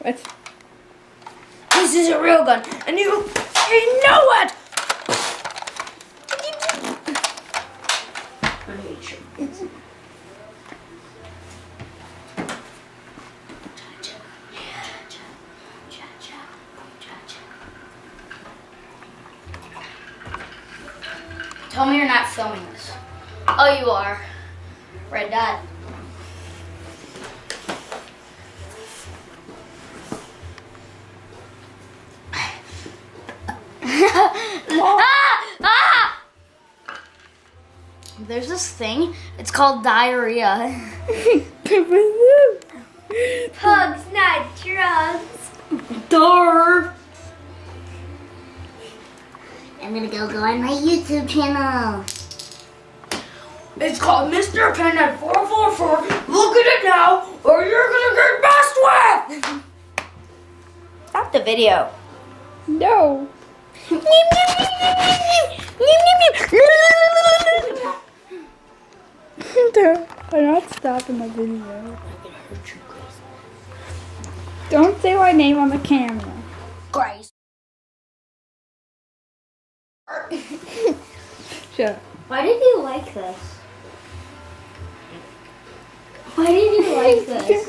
What? This is a real gun, and you know it! I hate you. Tell me you're not filming this. Oh, you are. Red dot. There's this thing. It's called diarrhea. Pugs, not drugs. Durr. I'm gonna go on my YouTube channel. It's called Mr. Pinhead 444. Look at it now, or you're gonna get messed with! Stop the video. No. I'm not stopping the video. Don't say my name on the camera. Grace. Shut up. Why did you like this? Why did you like this?